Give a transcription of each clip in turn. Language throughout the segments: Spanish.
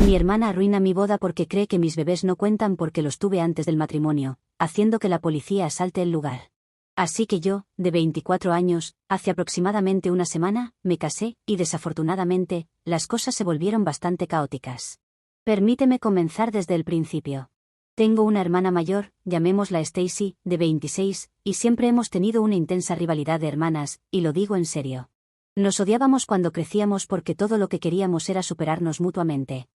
Mi hermana arruina mi boda porque cree que mis bebés no cuentan porque los tuve antes del matrimonio, haciendo que la policía asalte el lugar. Así que yo, de 24 años, hace aproximadamente una semana, me casé, y desafortunadamente, las cosas se volvieron bastante caóticas. Permíteme comenzar desde el principio. Tengo una hermana mayor, llamémosla Stacy, de 26, y siempre hemos tenido una intensa rivalidad de hermanas, y lo digo en serio. Nos odiábamos cuando crecíamos porque todo lo que queríamos era superarnos mutuamente.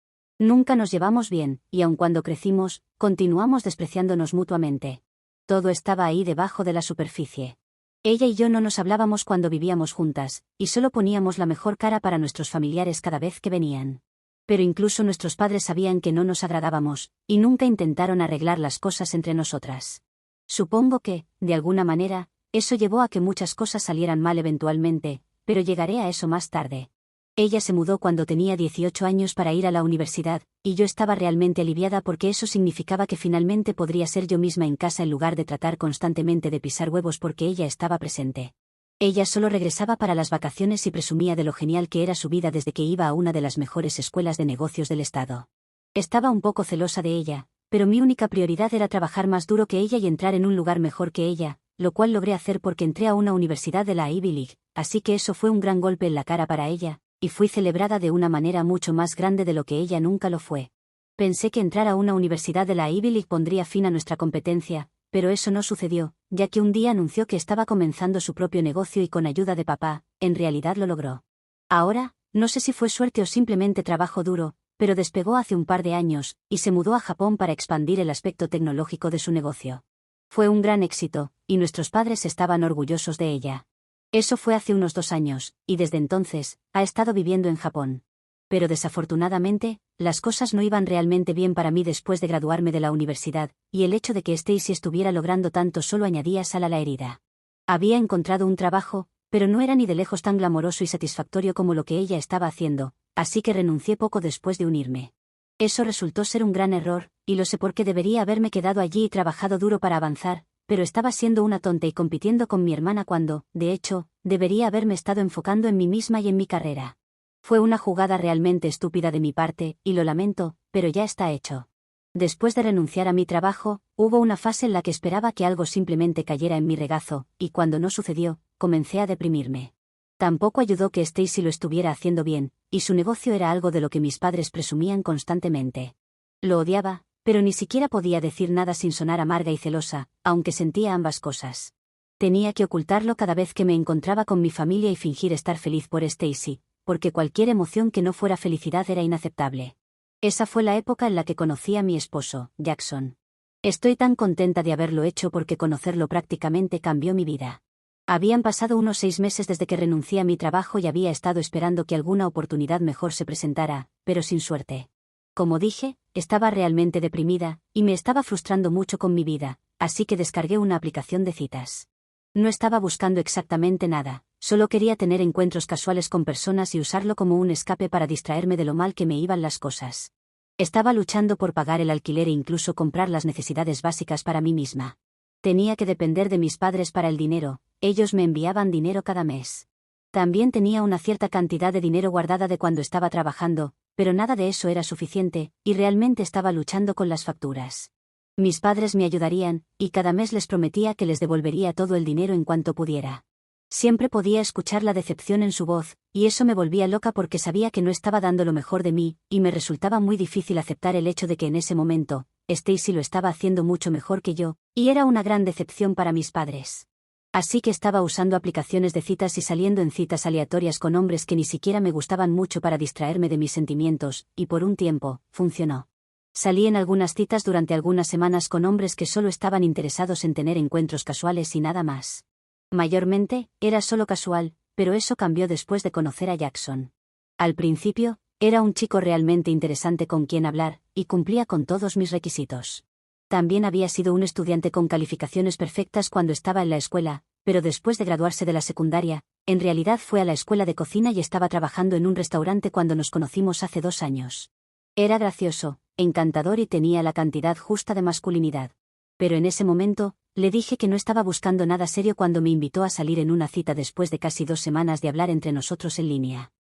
Nunca nos llevamos bien, y aun cuando crecimos, continuamos despreciándonos mutuamente. Todo estaba ahí debajo de la superficie. Ella y yo no nos hablábamos cuando vivíamos juntas, y solo poníamos la mejor cara para nuestros familiares cada vez que venían. Pero incluso nuestros padres sabían que no nos agradábamos, y nunca intentaron arreglar las cosas entre nosotras. Supongo que, de alguna manera, eso llevó a que muchas cosas salieran mal eventualmente, pero llegaré a eso más tarde. Ella se mudó cuando tenía 18 años para ir a la universidad, y yo estaba realmente aliviada porque eso significaba que finalmente podría ser yo misma en casa en lugar de tratar constantemente de pisar huevos porque ella estaba presente. Ella solo regresaba para las vacaciones y presumía de lo genial que era su vida desde que iba a una de las mejores escuelas de negocios del estado. Estaba un poco celosa de ella, pero mi única prioridad era trabajar más duro que ella y entrar en un lugar mejor que ella, lo cual logré hacer porque entré a una universidad de la Ivy League, así que eso fue un gran golpe en la cara para ella, y fui celebrada de una manera mucho más grande de lo que ella nunca lo fue. Pensé que entrar a una universidad de la Ivy League pondría fin a nuestra competencia, pero eso no sucedió, ya que un día anunció que estaba comenzando su propio negocio y con ayuda de papá, en realidad lo logró. Ahora, no sé si fue suerte o simplemente trabajo duro, pero despegó hace un par de años, y se mudó a Japón para expandir el aspecto tecnológico de su negocio. Fue un gran éxito, y nuestros padres estaban orgullosos de ella. Eso fue hace unos 2 años, y desde entonces, ha estado viviendo en Japón. Pero desafortunadamente, las cosas no iban realmente bien para mí después de graduarme de la universidad, y el hecho de que Stacy estuviera logrando tanto solo añadía sal a la herida. Había encontrado un trabajo, pero no era ni de lejos tan glamoroso y satisfactorio como lo que ella estaba haciendo, así que renuncié poco después de unirme. Eso resultó ser un gran error, y lo sé porque debería haberme quedado allí y trabajado duro para avanzar, pero estaba siendo una tonta y compitiendo con mi hermana cuando, de hecho, debería haberme estado enfocando en mí misma y en mi carrera. Fue una jugada realmente estúpida de mi parte, y lo lamento, pero ya está hecho. Después de renunciar a mi trabajo, hubo una fase en la que esperaba que algo simplemente cayera en mi regazo, y cuando no sucedió, comencé a deprimirme. Tampoco ayudó que Stacy lo estuviera haciendo bien, y su negocio era algo de lo que mis padres presumían constantemente. Lo odiaba, pero ni siquiera podía decir nada sin sonar amarga y celosa, aunque sentía ambas cosas. Tenía que ocultarlo cada vez que me encontraba con mi familia y fingir estar feliz por Stacy, porque cualquier emoción que no fuera felicidad era inaceptable. Esa fue la época en la que conocí a mi esposo, Jackson. Estoy tan contenta de haberlo hecho porque conocerlo prácticamente cambió mi vida. Habían pasado unos 6 meses desde que renuncié a mi trabajo y había estado esperando que alguna oportunidad mejor se presentara, pero sin suerte. Como dije, estaba realmente deprimida, y me estaba frustrando mucho con mi vida, así que descargué una aplicación de citas. No estaba buscando exactamente nada, solo quería tener encuentros casuales con personas y usarlo como un escape para distraerme de lo mal que me iban las cosas. Estaba luchando por pagar el alquiler e incluso comprar las necesidades básicas para mí misma. Tenía que depender de mis padres para el dinero, ellos me enviaban dinero cada mes. También tenía una cierta cantidad de dinero guardada de cuando estaba trabajando, pero nada de eso era suficiente, y realmente estaba luchando con las facturas. Mis padres me ayudarían, y cada mes les prometía que les devolvería todo el dinero en cuanto pudiera. Siempre podía escuchar la decepción en su voz, y eso me volvía loca porque sabía que no estaba dando lo mejor de mí, y me resultaba muy difícil aceptar el hecho de que en ese momento, Stacy lo estaba haciendo mucho mejor que yo, y era una gran decepción para mis padres. Así que estaba usando aplicaciones de citas y saliendo en citas aleatorias con hombres que ni siquiera me gustaban mucho para distraerme de mis sentimientos, y por un tiempo, funcionó. Salí en algunas citas durante algunas semanas con hombres que solo estaban interesados en tener encuentros casuales y nada más. Mayormente, era solo casual, pero eso cambió después de conocer a Jackson. Al principio, era un chico realmente interesante con quien hablar, y cumplía con todos mis requisitos. También había sido un estudiante con calificaciones perfectas cuando estaba en la escuela, pero después de graduarse de la secundaria, en realidad fue a la escuela de cocina y estaba trabajando en un restaurante cuando nos conocimos hace 2 años. Era gracioso, encantador y tenía la cantidad justa de masculinidad. Pero en ese momento, le dije que no estaba buscando nada serio cuando me invitó a salir en una cita después de casi 2 semanas de hablar entre nosotros en línea.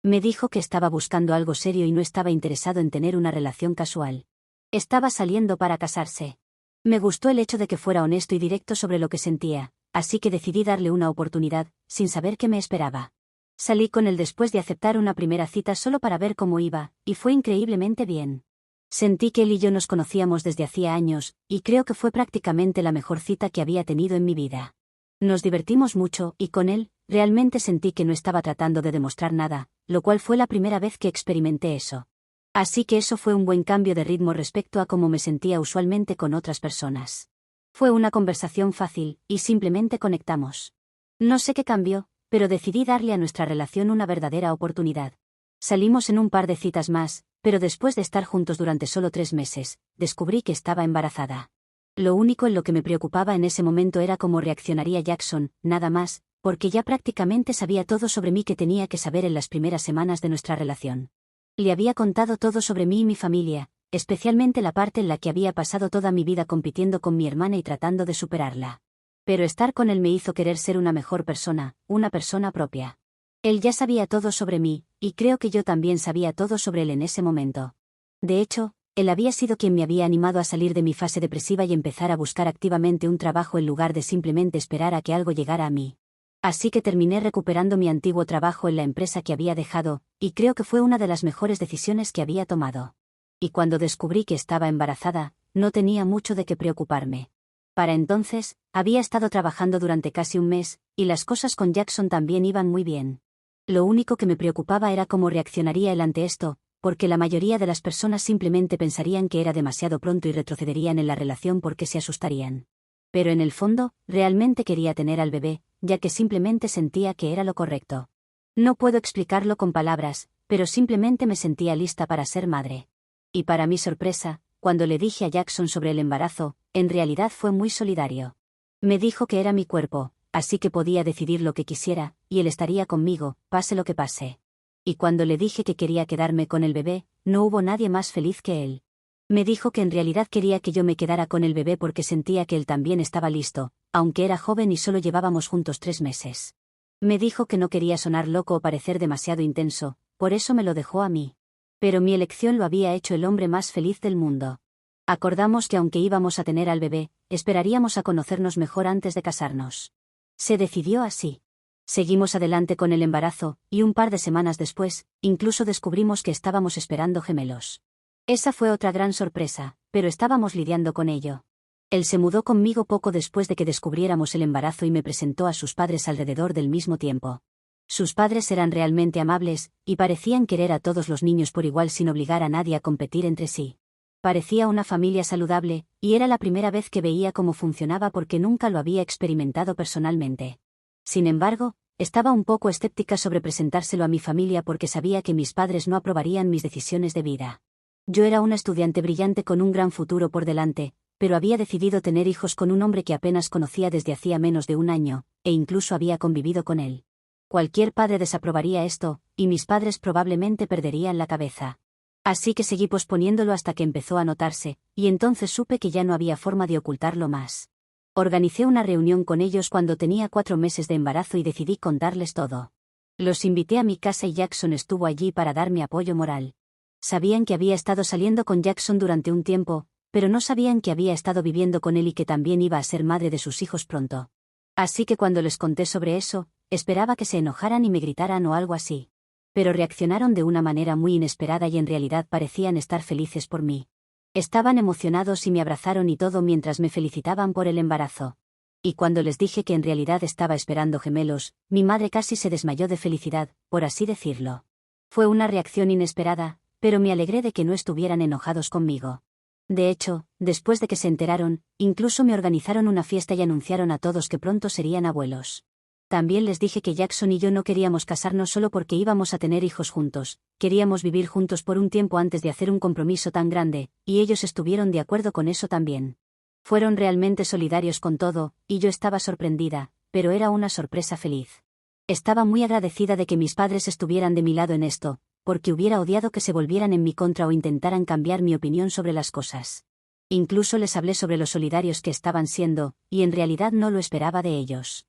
Me dijo que estaba buscando algo serio y no estaba interesado en tener una relación casual. Estaba saliendo para casarse. Me gustó el hecho de que fuera honesto y directo sobre lo que sentía, así que decidí darle una oportunidad, sin saber qué me esperaba. Salí con él después de aceptar una primera cita solo para ver cómo iba, y fue increíblemente bien. Sentí que él y yo nos conocíamos desde hacía años, y creo que fue prácticamente la mejor cita que había tenido en mi vida. Nos divertimos mucho, y con él, realmente sentí que no estaba tratando de demostrar nada, lo cual fue la primera vez que experimenté eso. Así que eso fue un buen cambio de ritmo respecto a cómo me sentía usualmente con otras personas. Fue una conversación fácil, y simplemente conectamos. No sé qué cambió, pero decidí darle a nuestra relación una verdadera oportunidad. Salimos en un par de citas más, pero después de estar juntos durante solo 3 meses, descubrí que estaba embarazada. Lo único en lo que me preocupaba en ese momento era cómo reaccionaría Jackson, nada más, porque ya prácticamente sabía todo sobre mí que tenía que saber en las primeras semanas de nuestra relación. Le había contado todo sobre mí y mi familia, especialmente la parte en la que había pasado toda mi vida compitiendo con mi hermana y tratando de superarla. Pero estar con él me hizo querer ser una mejor persona, una persona propia. Él ya sabía todo sobre mí, y creo que yo también sabía todo sobre él en ese momento. De hecho, él había sido quien me había animado a salir de mi fase depresiva y empezar a buscar activamente un trabajo en lugar de simplemente esperar a que algo llegara a mí. Así que terminé recuperando mi antiguo trabajo en la empresa que había dejado, y creo que fue una de las mejores decisiones que había tomado. Y cuando descubrí que estaba embarazada, no tenía mucho de qué preocuparme. Para entonces, había estado trabajando durante casi un mes, y las cosas con Jackson también iban muy bien. Lo único que me preocupaba era cómo reaccionaría él ante esto, porque la mayoría de las personas simplemente pensarían que era demasiado pronto y retrocederían en la relación porque se asustarían. Pero en el fondo, realmente quería tener al bebé, ya que simplemente sentía que era lo correcto. No puedo explicarlo con palabras, pero simplemente me sentía lista para ser madre. Y para mi sorpresa, cuando le dije a Jackson sobre el embarazo, en realidad fue muy solidario. Me dijo que era mi cuerpo, así que podía decidir lo que quisiera, y él estaría conmigo, pase lo que pase. Y cuando le dije que quería quedarme con el bebé, no hubo nadie más feliz que él. Me dijo que en realidad quería que yo me quedara con el bebé porque sentía que él también estaba listo, aunque era joven y solo llevábamos juntos 3 meses. Me dijo que no quería sonar loco o parecer demasiado intenso, por eso me lo dejó a mí. Pero mi elección lo había hecho el hombre más feliz del mundo. Acordamos que aunque íbamos a tener al bebé, esperaríamos a conocernos mejor antes de casarnos. Se decidió así. Seguimos adelante con el embarazo, y un par de semanas después, incluso descubrimos que estábamos esperando gemelos. Esa fue otra gran sorpresa, pero estábamos lidiando con ello. Él se mudó conmigo poco después de que descubriéramos el embarazo y me presentó a sus padres alrededor del mismo tiempo. Sus padres eran realmente amables, y parecían querer a todos los niños por igual sin obligar a nadie a competir entre sí. Parecía una familia saludable, y era la primera vez que veía cómo funcionaba porque nunca lo había experimentado personalmente. Sin embargo, estaba un poco escéptica sobre presentárselo a mi familia porque sabía que mis padres no aprobarían mis decisiones de vida. Yo era una estudiante brillante con un gran futuro por delante, pero había decidido tener hijos con un hombre que apenas conocía desde hacía menos de un año, e incluso había convivido con él. Cualquier padre desaprobaría esto, y mis padres probablemente perderían la cabeza. Así que seguí posponiéndolo hasta que empezó a notarse, y entonces supe que ya no había forma de ocultarlo más. Organicé una reunión con ellos cuando tenía 4 meses de embarazo y decidí contarles todo. Los invité a mi casa y Jackson estuvo allí para darme apoyo moral. Sabían que había estado saliendo con Jackson durante un tiempo, pero no sabían que había estado viviendo con él y que también iba a ser madre de sus hijos pronto. Así que cuando les conté sobre eso, esperaba que se enojaran y me gritaran o algo así. Pero reaccionaron de una manera muy inesperada y en realidad parecían estar felices por mí. Estaban emocionados y me abrazaron y todo mientras me felicitaban por el embarazo. Y cuando les dije que en realidad estaba esperando gemelos, mi madre casi se desmayó de felicidad, por así decirlo. Fue una reacción inesperada, pero me alegré de que no estuvieran enojados conmigo. De hecho, después de que se enteraron, incluso me organizaron una fiesta y anunciaron a todos que pronto serían abuelos. También les dije que Jackson y yo no queríamos casarnos solo porque íbamos a tener hijos juntos, queríamos vivir juntos por un tiempo antes de hacer un compromiso tan grande, y ellos estuvieron de acuerdo con eso también. Fueron realmente solidarios con todo, y yo estaba sorprendida, pero era una sorpresa feliz. Estaba muy agradecida de que mis padres estuvieran de mi lado en esto, porque hubiera odiado que se volvieran en mi contra o intentaran cambiar mi opinión sobre las cosas. Incluso les hablé sobre lo solidarios que estaban siendo, y en realidad no lo esperaba de ellos.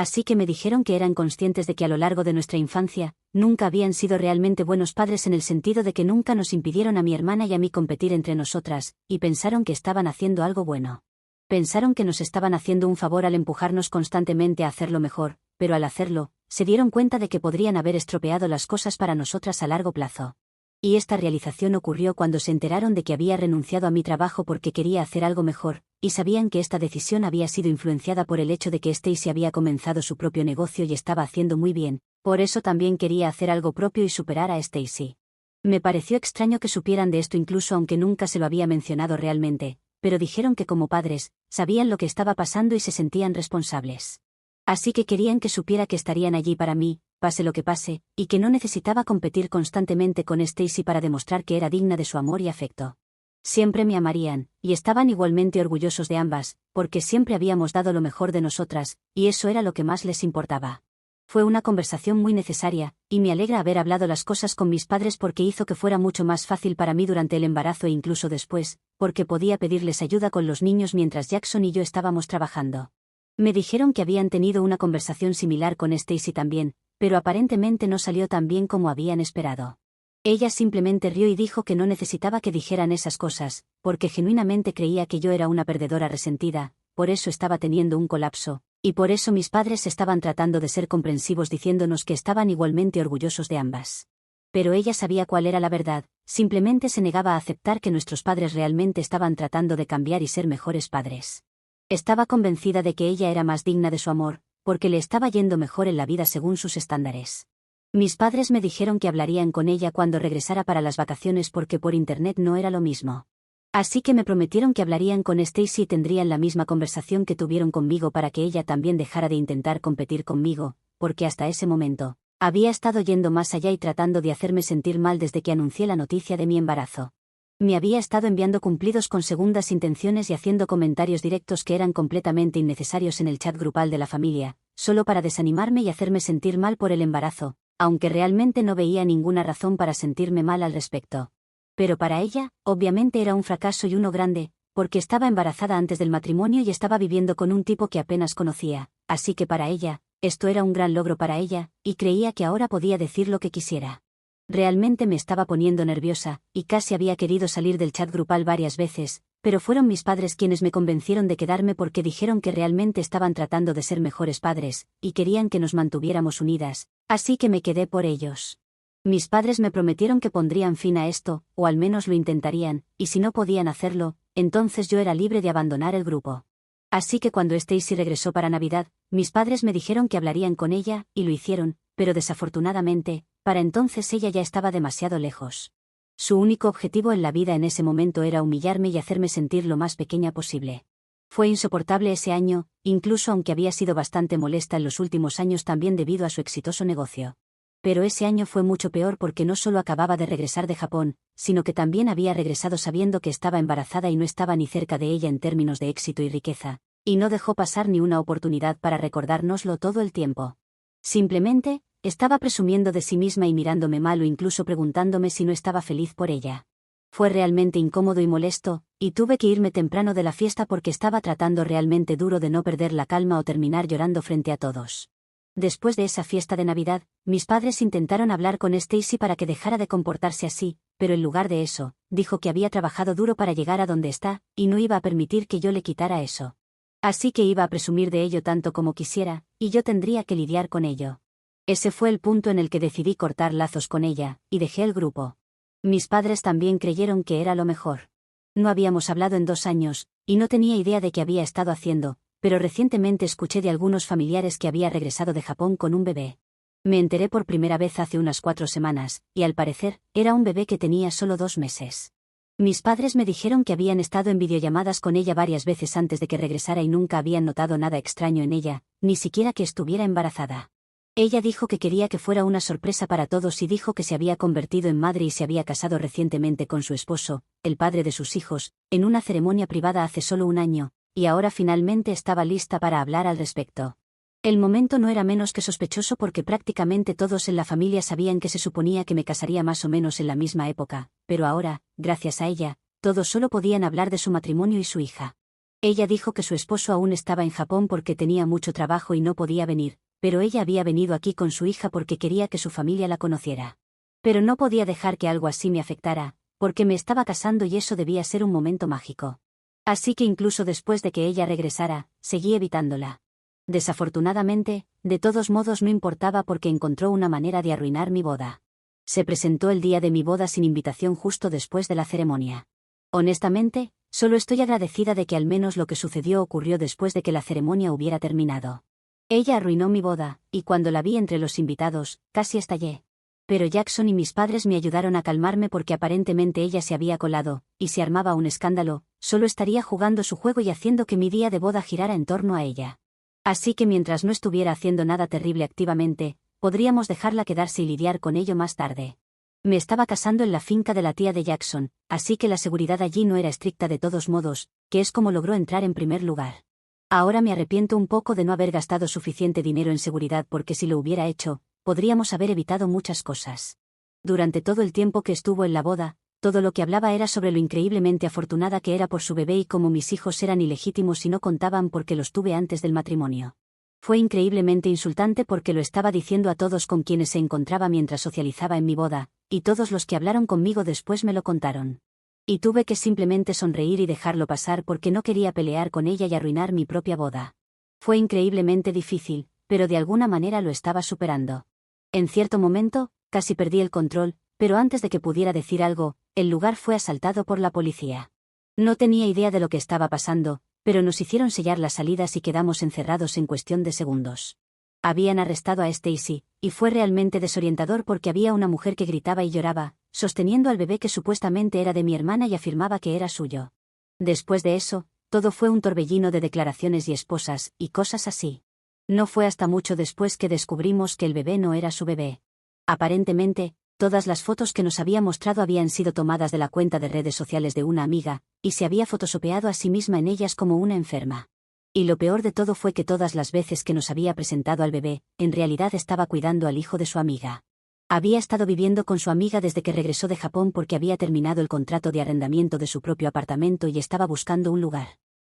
Así que me dijeron que eran conscientes de que a lo largo de nuestra infancia, nunca habían sido realmente buenos padres en el sentido de que nunca nos impidieron a mi hermana y a mí competir entre nosotras, y pensaron que estaban haciendo algo bueno. Pensaron que nos estaban haciendo un favor al empujarnos constantemente a hacerlo mejor, pero al hacerlo, se dieron cuenta de que podrían haber estropeado las cosas para nosotras a largo plazo. Y esta realización ocurrió cuando se enteraron de que había renunciado a mi trabajo porque quería hacer algo mejor, y sabían que esta decisión había sido influenciada por el hecho de que Stacy había comenzado su propio negocio y estaba haciendo muy bien, por eso también quería hacer algo propio y superar a Stacy. Me pareció extraño que supieran de esto incluso aunque nunca se lo había mencionado realmente, pero dijeron que como padres, sabían lo que estaba pasando y se sentían responsables. Así que querían que supiera que estarían allí para mí, pase lo que pase, y que no necesitaba competir constantemente con Stacy para demostrar que era digna de su amor y afecto. Siempre me amarían, y estaban igualmente orgullosos de ambas, porque siempre habíamos dado lo mejor de nosotras, y eso era lo que más les importaba. Fue una conversación muy necesaria, y me alegra haber hablado las cosas con mis padres porque hizo que fuera mucho más fácil para mí durante el embarazo e incluso después, porque podía pedirles ayuda con los niños mientras Jackson y yo estábamos trabajando. Me dijeron que habían tenido una conversación similar con Stacy también, pero aparentemente no salió tan bien como habían esperado. Ella simplemente rió y dijo que no necesitaba que dijeran esas cosas, porque genuinamente creía que yo era una perdedora resentida, por eso estaba teniendo un colapso, y por eso mis padres estaban tratando de ser comprensivos diciéndonos que estaban igualmente orgullosos de ambas. Pero ella sabía cuál era la verdad, simplemente se negaba a aceptar que nuestros padres realmente estaban tratando de cambiar y ser mejores padres. Estaba convencida de que ella era más digna de su amor, porque le estaba yendo mejor en la vida según sus estándares. Mis padres me dijeron que hablarían con ella cuando regresara para las vacaciones porque por internet no era lo mismo. Así que me prometieron que hablarían con Stacy y tendrían la misma conversación que tuvieron conmigo para que ella también dejara de intentar competir conmigo, porque hasta ese momento, había estado yendo más allá y tratando de hacerme sentir mal desde que anuncié la noticia de mi embarazo. Me había estado enviando cumplidos con segundas intenciones y haciendo comentarios directos que eran completamente innecesarios en el chat grupal de la familia, solo para desanimarme y hacerme sentir mal por el embarazo, aunque realmente no veía ninguna razón para sentirme mal al respecto. Pero para ella, obviamente era un fracaso y uno grande, porque estaba embarazada antes del matrimonio y estaba viviendo con un tipo que apenas conocía, así que para ella, esto era un gran logro para ella, y creía que ahora podía decir lo que quisiera. Realmente me estaba poniendo nerviosa, y casi había querido salir del chat grupal varias veces, pero fueron mis padres quienes me convencieron de quedarme porque dijeron que realmente estaban tratando de ser mejores padres, y querían que nos mantuviéramos unidas, así que me quedé por ellos. Mis padres me prometieron que pondrían fin a esto, o al menos lo intentarían, y si no podían hacerlo, entonces yo era libre de abandonar el grupo. Así que cuando Stacy regresó para Navidad, mis padres me dijeron que hablarían con ella, y lo hicieron, pero desafortunadamente, para entonces ella ya estaba demasiado lejos. Su único objetivo en la vida en ese momento era humillarme y hacerme sentir lo más pequeña posible. Fue insoportable ese año, incluso aunque había sido bastante molesta en los últimos años también debido a su exitoso negocio. Pero ese año fue mucho peor porque no solo acababa de regresar de Japón, sino que también había regresado sabiendo que estaba embarazada y no estaba ni cerca de ella en términos de éxito y riqueza, y no dejó pasar ni una oportunidad para recordárnoslo todo el tiempo. Simplemente, estaba presumiendo de sí misma y mirándome mal o incluso preguntándome si no estaba feliz por ella. Fue realmente incómodo y molesto, y tuve que irme temprano de la fiesta porque estaba tratando realmente duro de no perder la calma o terminar llorando frente a todos. Después de esa fiesta de Navidad, mis padres intentaron hablar con Stacy para que dejara de comportarse así, pero en lugar de eso, dijo que había trabajado duro para llegar a donde está, y no iba a permitir que yo le quitara eso. Así que iba a presumir de ello tanto como quisiera, y yo tendría que lidiar con ello. Ese fue el punto en el que decidí cortar lazos con ella, y dejé el grupo. Mis padres también creyeron que era lo mejor. No habíamos hablado en 2 años, y no tenía idea de qué había estado haciendo, pero recientemente escuché de algunos familiares que había regresado de Japón con un bebé. Me enteré por primera vez hace unas 4 semanas, y al parecer, era un bebé que tenía solo 2 meses. Mis padres me dijeron que habían estado en videollamadas con ella varias veces antes de que regresara y nunca habían notado nada extraño en ella, ni siquiera que estuviera embarazada. Ella dijo que quería que fuera una sorpresa para todos y dijo que se había convertido en madre y se había casado recientemente con su esposo, el padre de sus hijos, en una ceremonia privada hace solo 1 año, y ahora finalmente estaba lista para hablar al respecto. El momento no era menos que sospechoso porque prácticamente todos en la familia sabían que se suponía que me casaría más o menos en la misma época, pero ahora, gracias a ella, todos solo podían hablar de su matrimonio y su hija. Ella dijo que su esposo aún estaba en Japón porque tenía mucho trabajo y no podía venir, pero ella había venido aquí con su hija porque quería que su familia la conociera. Pero no podía dejar que algo así me afectara, porque me estaba casando y eso debía ser un momento mágico. Así que incluso después de que ella regresara, seguí evitándola. Desafortunadamente, de todos modos no importaba porque encontró una manera de arruinar mi boda. Se presentó el día de mi boda sin invitación justo después de la ceremonia. Honestamente, solo estoy agradecida de que al menos lo que sucedió ocurrió después de que la ceremonia hubiera terminado. Ella arruinó mi boda, y cuando la vi entre los invitados, casi estallé. Pero Jackson y mis padres me ayudaron a calmarme porque aparentemente ella se había colado, y si armaba un escándalo, solo estaría jugando su juego y haciendo que mi día de boda girara en torno a ella. Así que mientras no estuviera haciendo nada terrible activamente, podríamos dejarla quedarse y lidiar con ello más tarde. Me estaba casando en la finca de la tía de Jackson, así que la seguridad allí no era estricta de todos modos, que es como logró entrar en primer lugar. Ahora me arrepiento un poco de no haber gastado suficiente dinero en seguridad porque si lo hubiera hecho, podríamos haber evitado muchas cosas. Durante todo el tiempo que estuvo en la boda, todo lo que hablaba era sobre lo increíblemente afortunada que era por su bebé y cómo mis hijos eran ilegítimos y no contaban porque los tuve antes del matrimonio. Fue increíblemente insultante porque lo estaba diciendo a todos con quienes se encontraba mientras socializaba en mi boda, y todos los que hablaron conmigo después me lo contaron. Y tuve que simplemente sonreír y dejarlo pasar porque no quería pelear con ella y arruinar mi propia boda. Fue increíblemente difícil, pero de alguna manera lo estaba superando. En cierto momento, casi perdí el control, pero antes de que pudiera decir algo, el lugar fue asaltado por la policía. No tenía idea de lo que estaba pasando, pero nos hicieron sellar las salidas y quedamos encerrados en cuestión de segundos. Habían arrestado a Stacy, y fue realmente desorientador porque había una mujer que gritaba y lloraba, sosteniendo al bebé que supuestamente era de mi hermana y afirmaba que era suyo. Después de eso, todo fue un torbellino de declaraciones y esposas, y cosas así. No fue hasta mucho después que descubrimos que el bebé no era su bebé. Aparentemente, todas las fotos que nos había mostrado habían sido tomadas de la cuenta de redes sociales de una amiga, y se había photoshopeado a sí misma en ellas como una enferma. Y lo peor de todo fue que todas las veces que nos había presentado al bebé, en realidad estaba cuidando al hijo de su amiga. Había estado viviendo con su amiga desde que regresó de Japón porque había terminado el contrato de arrendamiento de su propio apartamento y estaba buscando un lugar.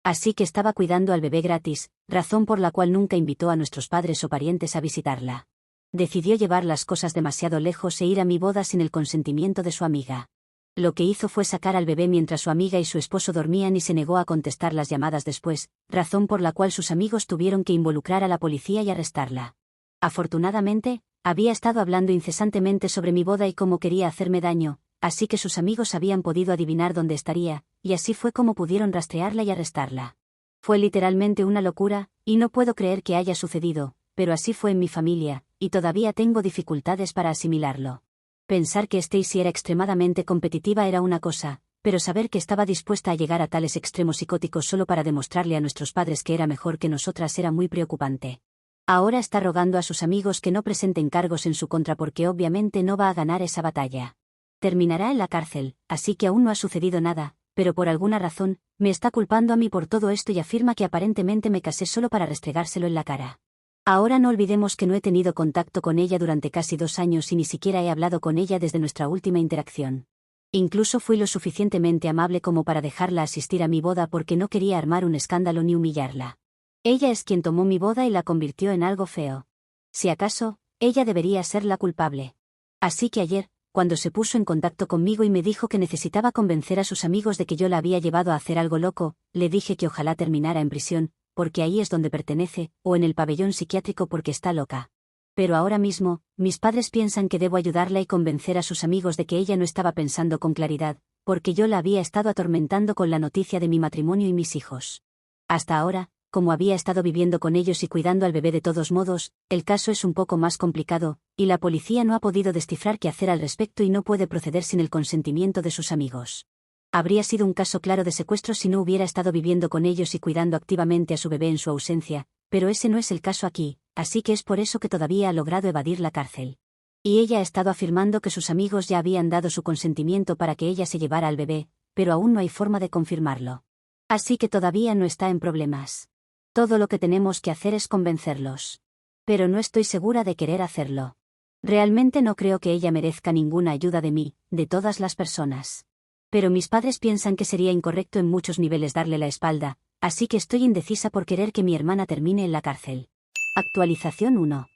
Así que estaba cuidando al bebé gratis, razón por la cual nunca invitó a nuestros padres o parientes a visitarla. Decidió llevar las cosas demasiado lejos e ir a mi boda sin el consentimiento de su amiga. Lo que hizo fue sacar al bebé mientras su amiga y su esposo dormían y se negó a contestar las llamadas después, razón por la cual sus amigos tuvieron que involucrar a la policía y arrestarla. Afortunadamente, había estado hablando incesantemente sobre mi boda y cómo quería hacerme daño, así que sus amigos habían podido adivinar dónde estaría, y así fue como pudieron rastrearla y arrestarla. Fue literalmente una locura, y no puedo creer que haya sucedido, pero así fue en mi familia, y todavía tengo dificultades para asimilarlo. Pensar que Stacy era extremadamente competitiva era una cosa, pero saber que estaba dispuesta a llegar a tales extremos psicóticos solo para demostrarle a nuestros padres que era mejor que nosotras era muy preocupante. Ahora está rogando a sus amigos que no presenten cargos en su contra porque obviamente no va a ganar esa batalla. Terminará en la cárcel, así que aún no ha sucedido nada, pero por alguna razón, me está culpando a mí por todo esto y afirma que aparentemente me casé solo para restregárselo en la cara. Ahora no olvidemos que no he tenido contacto con ella durante casi 2 años y ni siquiera he hablado con ella desde nuestra última interacción. Incluso fui lo suficientemente amable como para dejarla asistir a mi boda porque no quería armar un escándalo ni humillarla. Ella es quien tomó mi boda y la convirtió en algo feo. Si acaso, ella debería ser la culpable. Así que ayer, cuando se puso en contacto conmigo y me dijo que necesitaba convencer a sus amigos de que yo la había llevado a hacer algo loco, le dije que ojalá terminara en prisión, porque ahí es donde pertenece, o en el pabellón psiquiátrico porque está loca. Pero ahora mismo, mis padres piensan que debo ayudarla y convencer a sus amigos de que ella no estaba pensando con claridad, porque yo la había estado atormentando con la noticia de mi matrimonio y mis hijos. Hasta ahora, como había estado viviendo con ellos y cuidando al bebé de todos modos, el caso es un poco más complicado, y la policía no ha podido descifrar qué hacer al respecto y no puede proceder sin el consentimiento de sus amigos. Habría sido un caso claro de secuestro si no hubiera estado viviendo con ellos y cuidando activamente a su bebé en su ausencia, pero ese no es el caso aquí, así que es por eso que todavía ha logrado evadir la cárcel. Y ella ha estado afirmando que sus amigos ya habían dado su consentimiento para que ella se llevara al bebé, pero aún no hay forma de confirmarlo. Así que todavía no está en problemas. Todo lo que tenemos que hacer es convencerlos. Pero no estoy segura de querer hacerlo. Realmente no creo que ella merezca ninguna ayuda de mí, de todas las personas. Pero mis padres piensan que sería incorrecto en muchos niveles darle la espalda, así que estoy indecisa por querer que mi hermana termine en la cárcel. Actualización 1.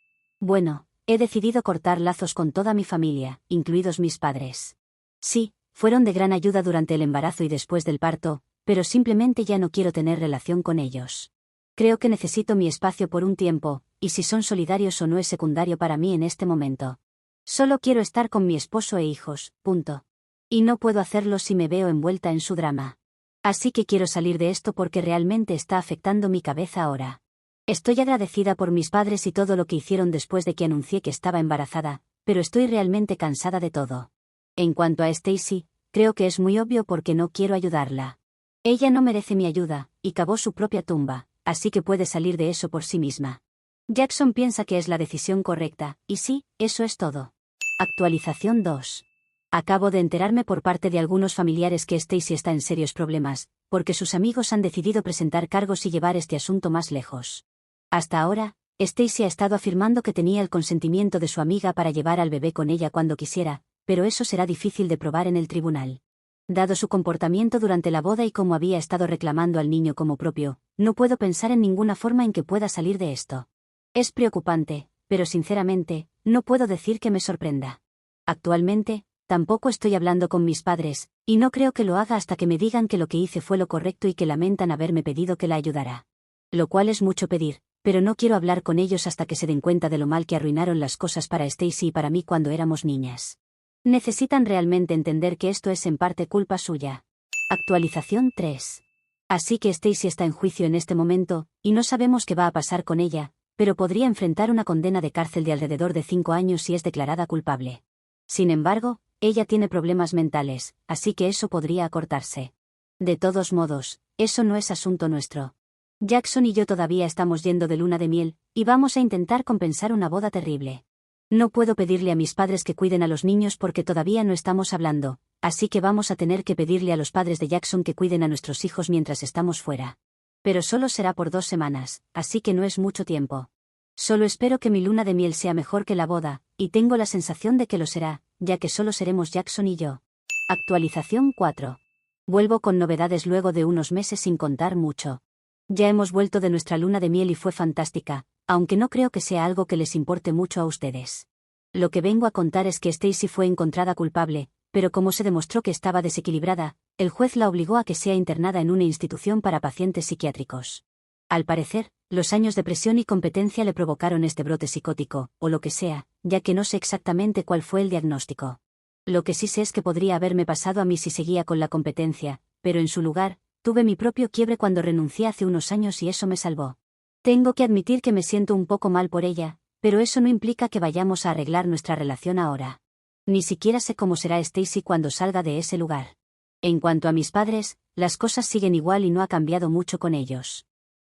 Bueno, he decidido cortar lazos con toda mi familia, incluidos mis padres. Sí, fueron de gran ayuda durante el embarazo y después del parto, pero simplemente ya no quiero tener relación con ellos. Creo que necesito mi espacio por un tiempo, y si son solidarios o no es secundario para mí en este momento. Solo quiero estar con mi esposo e hijos, punto. Y no puedo hacerlo si me veo envuelta en su drama. Así que quiero salir de esto porque realmente está afectando mi cabeza ahora. Estoy agradecida por mis padres y todo lo que hicieron después de que anuncié que estaba embarazada, pero estoy realmente cansada de todo. En cuanto a Stacy, creo que es muy obvio porque no quiero ayudarla. Ella no merece mi ayuda, y cavó su propia tumba, así que puede salir de eso por sí misma. Jackson piensa que es la decisión correcta, y sí, eso es todo. Actualización 2. Acabo de enterarme por parte de algunos familiares que Stacy está en serios problemas, porque sus amigos han decidido presentar cargos y llevar este asunto más lejos. Hasta ahora, Stacy ha estado afirmando que tenía el consentimiento de su amiga para llevar al bebé con ella cuando quisiera, pero eso será difícil de probar en el tribunal. Dado su comportamiento durante la boda y cómo había estado reclamando al niño como propio, no puedo pensar en ninguna forma en que pueda salir de esto. Es preocupante, pero sinceramente, no puedo decir que me sorprenda. Actualmente, tampoco estoy hablando con mis padres, y no creo que lo haga hasta que me digan que lo que hice fue lo correcto y que lamentan haberme pedido que la ayudara. Lo cual es mucho pedir, pero no quiero hablar con ellos hasta que se den cuenta de lo mal que arruinaron las cosas para Stacy y para mí cuando éramos niñas. Necesitan realmente entender que esto es en parte culpa suya. Actualización 3. Así que Stacy está en juicio en este momento, y no sabemos qué va a pasar con ella, pero podría enfrentar una condena de cárcel de alrededor de 5 años si es declarada culpable. Sin embargo, ella tiene problemas mentales, así que eso podría acortarse. De todos modos, eso no es asunto nuestro. Jackson y yo todavía estamos yendo de luna de miel, y vamos a intentar compensar una boda terrible. No puedo pedirle a mis padres que cuiden a los niños porque todavía no estamos hablando, así que vamos a tener que pedirle a los padres de Jackson que cuiden a nuestros hijos mientras estamos fuera. Pero solo será por 2 semanas, así que no es mucho tiempo. Solo espero que mi luna de miel sea mejor que la boda, y tengo la sensación de que lo será, ya que solo seremos Jackson y yo. Actualización 4. Vuelvo con novedades luego de unos meses sin contar mucho. Ya hemos vuelto de nuestra luna de miel y fue fantástica, aunque no creo que sea algo que les importe mucho a ustedes. Lo que vengo a contar es que Stacy fue encontrada culpable, pero como se demostró que estaba desequilibrada, el juez la obligó a que sea internada en una institución para pacientes psiquiátricos. Al parecer, los años de presión y competencia le provocaron este brote psicótico, o lo que sea, ya que no sé exactamente cuál fue el diagnóstico. Lo que sí sé es que podría haberme pasado a mí si seguía con la competencia, pero en su lugar, tuve mi propio quiebre cuando renuncié hace unos años y eso me salvó. Tengo que admitir que me siento un poco mal por ella, pero eso no implica que vayamos a arreglar nuestra relación ahora. Ni siquiera sé cómo será Stacy cuando salga de ese lugar. En cuanto a mis padres, las cosas siguen igual y no ha cambiado mucho con ellos.